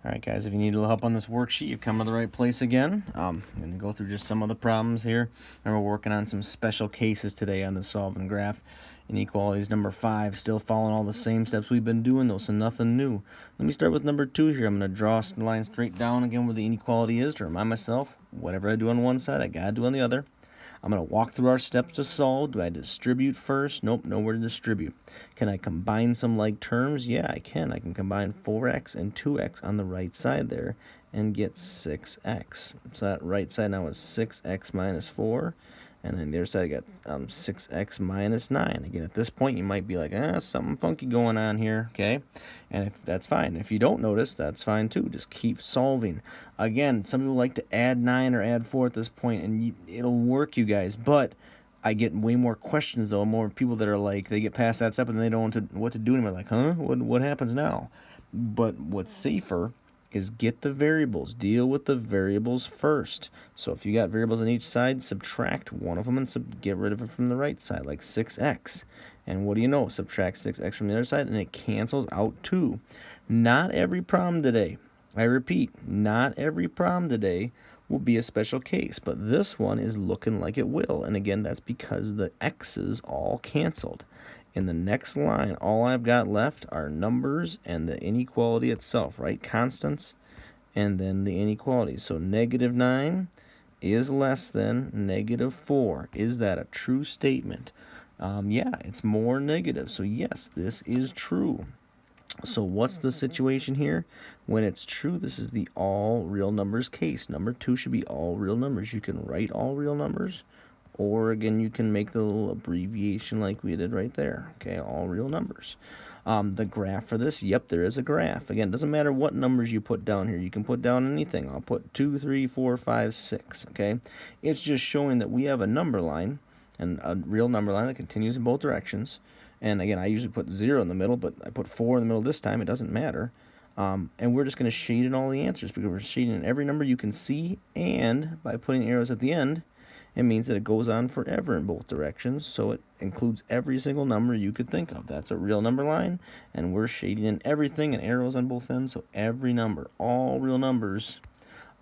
All right, guys, if you need a little help on this worksheet, you've come to the right place again. I'm going to go through just some of the problems here, and we're working on some special cases today on the solving graph. Inequalities number 5, still following all the same steps we've been doing, though, so nothing new. Let me start with number 2 here. I'm going to draw a line straight down again where the inequality is to remind myself, whatever I do on one side, I got to do on the other. I'm going to walk through our steps to solve. Do I distribute first? Nope, nowhere to distribute. Can I combine some like terms? Yeah, I can. I can combine 4x and 2x on the right side there and get 6x. So that right side now is 6x minus 4. And then the other side I got 6x minus 9. Again, at this point, you might be like, something funky going on here, okay? And if that's fine. If you don't notice, that's fine too. Just keep solving. Again, some people like to add 9 or add 4 at this point, and it'll work, you guys. But I get way more questions, though, more people that are like, they get past that step and they don't know what to do anymore. Like, what happens now? But what's safer is get the variables. Deal with the variables first. So if you got variables on each side, subtract one of them and get rid of it from the right side, like 6x. And what do you know? Subtract 6x from the other side, and it cancels out 2. Not every problem today, I repeat, not every problem today will be a special case, but this one is looking like it will. And again, that's because the x's all canceled. In the next line, all I've got left are numbers and the inequality itself, right? Constants and then the inequality. So negative 9 is less than negative 4. Is that a true statement? Yeah, it's more negative. So yes, this is true. So what's the situation here? When it's true, this is the all real numbers case. Number 2 should be all real numbers. You can write all real numbers, or again, you can make the little abbreviation like we did right there. Okay, all real numbers. The graph for this, yep, there is a graph. Again, it doesn't matter what numbers you put down here. You can put down anything. I'll put 2, 3, 4, 5, 6. Okay, it's just showing that we have a number line and a real number line that continues in both directions. And again, I usually put 0 in the middle, but I put 4 in the middle this time. It doesn't matter. And we're just going to shade in all the answers because we're shading in every number you can see. And by putting arrows at the end, it means that it goes on forever in both directions. So it includes every single number you could think of. That's a real number line. And we're shading in everything and arrows on both ends. So every number, all real numbers,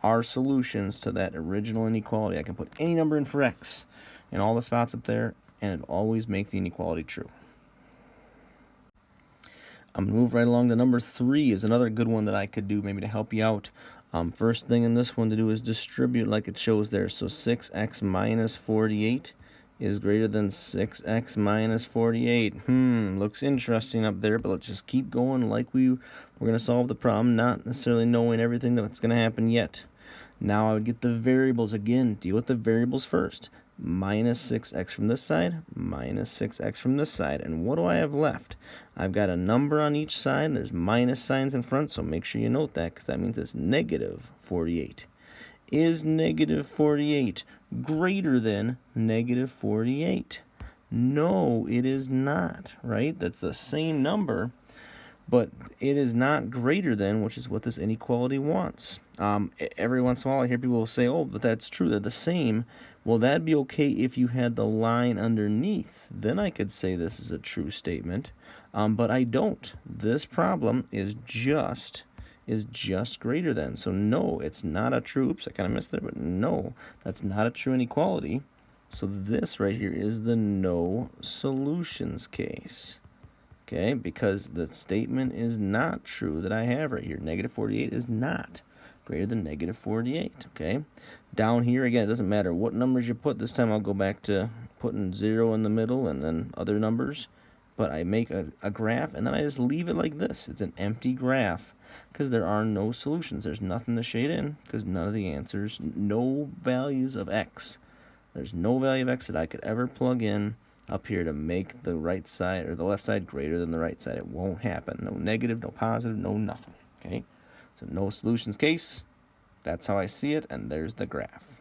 are solutions to that original inequality. I can put any number in for x in all the spots up there, and it'll always make the inequality true. I'm going to move right along to number 3 is another good one that I could do maybe to help you out. First thing in this one to do is distribute like it shows there. So 6x minus 48 is greater than 6x minus 48. Looks interesting up there, but let's just keep going like we're going to solve the problem, not necessarily knowing everything that's going to happen yet. Now I would get the variables again. Deal with the variables first. Minus 6x from this side, minus 6x from this side. And what do I have left? I've got a number on each side. There's minus signs in front, so make sure you note that because that means it's negative 48. Is negative 48 greater than negative 48? No, it is not, right? That's the same number, but it is not greater than, which is what this inequality wants. Every once in a while I hear people say, oh, but that's true, they're the same. Well, that'd be okay if you had the line underneath. Then I could say this is a true statement, but I don't. This problem is just greater than. So no, it's not a true, oops, I kind of missed there, but no, that's not a true inequality. So this right here is the no solutions case. Okay, because the statement is not true that I have right here. Negative 48 is not greater than negative 48, okay? Down here, again, it doesn't matter what numbers you put. This time I'll go back to putting 0 in the middle and then other numbers. But I make a graph, and then I just leave it like this. It's an empty graph because there are no solutions. There's nothing to shade in because none of the answers, no values of x. There's no value of x that I could ever plug in up here to make the right side or the left side greater than the right side. It won't happen. No negative, no positive, no nothing. Okay, so no solutions case. That's how I see it, and there's the graph.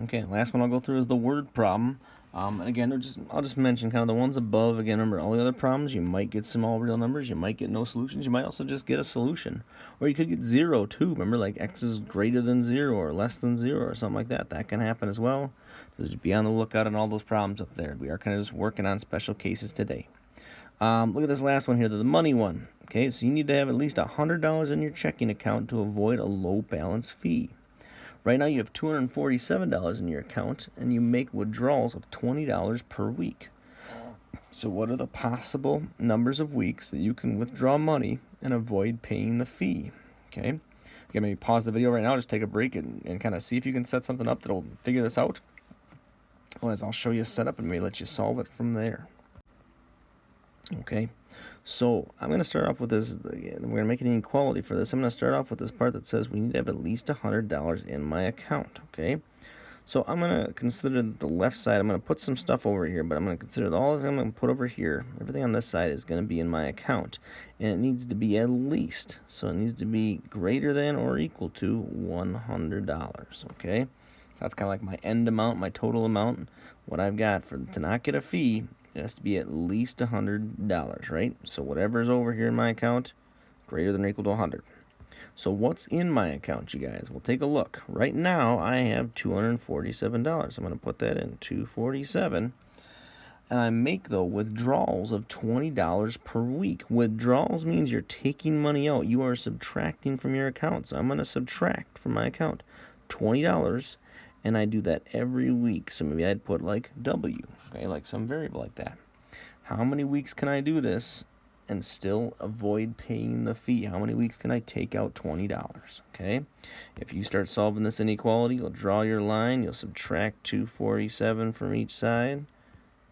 Okay, last one I'll go through is the word problem. And again, I'll just mention kind of the ones above. Again, remember all the other problems, you might get some all real numbers, you might get no solutions, you might also just get a solution. Or you could get 0 too. Remember, like x is greater than 0 or less than 0 or something like that. That can happen as well. So just be on the lookout on all those problems up there. We are kind of just working on special cases today. Look at this last one here, the money one. Okay, so you need to have at least $100 in your checking account to avoid a low balance fee. Right now you have $247 in your account, and you make withdrawals of $20 per week. So what are the possible numbers of weeks that you can withdraw money and avoid paying the fee? Okay, you can maybe pause the video right now, just take a break and kind of see if you can set something up that'll figure this out. Otherwise, I'll show you a setup and maybe let you solve it from there. Okay, so I'm going to start off with this. We're going to make an inequality for this. I'm going to start off with this part that says we need to have at least $100 in my account. Okay, so I'm going to consider the left side. I'm going to put some stuff over here, but I'm going to consider all of them I'm going to put over here. Everything on this side is going to be in my account, and it needs to be at least. So it needs to be greater than or equal to $100. Okay, that's kind of like my end amount, my total amount. What I've got to not get a fee, it has to be at least $100, right? So whatever's over here in my account, greater than or equal to 100. So what's in my account, you guys? Well, take a look. Right now, I have $247. I'm going to put that in, $247. And I make, though, withdrawals of $20 per week. Withdrawals means you're taking money out. You are subtracting from your account. So I'm going to subtract from my account $20, and I do that every week. So maybe I'd put like W, okay, like some variable like that. How many weeks can I do this and still avoid paying the fee? How many weeks can I take out $20? Okay, if you start solving this inequality, you'll draw your line, you'll subtract 247 from each side,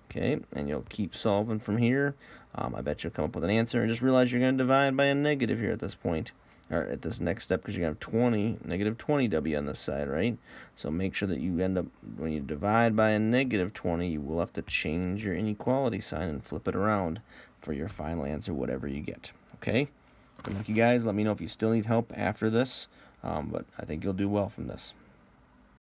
okay, and you'll keep solving from here. I bet you'll come up with an answer, and just realize you're going to divide by a negative here at this point, or at this next step, because you're going to have negative 20W on this side, right? So make sure that you end up, when you divide by a negative 20, you will have to change your inequality sign and flip it around for your final answer, whatever you get. Okay? Good luck, you guys. Let me know if you still need help after this, but I think you'll do well from this.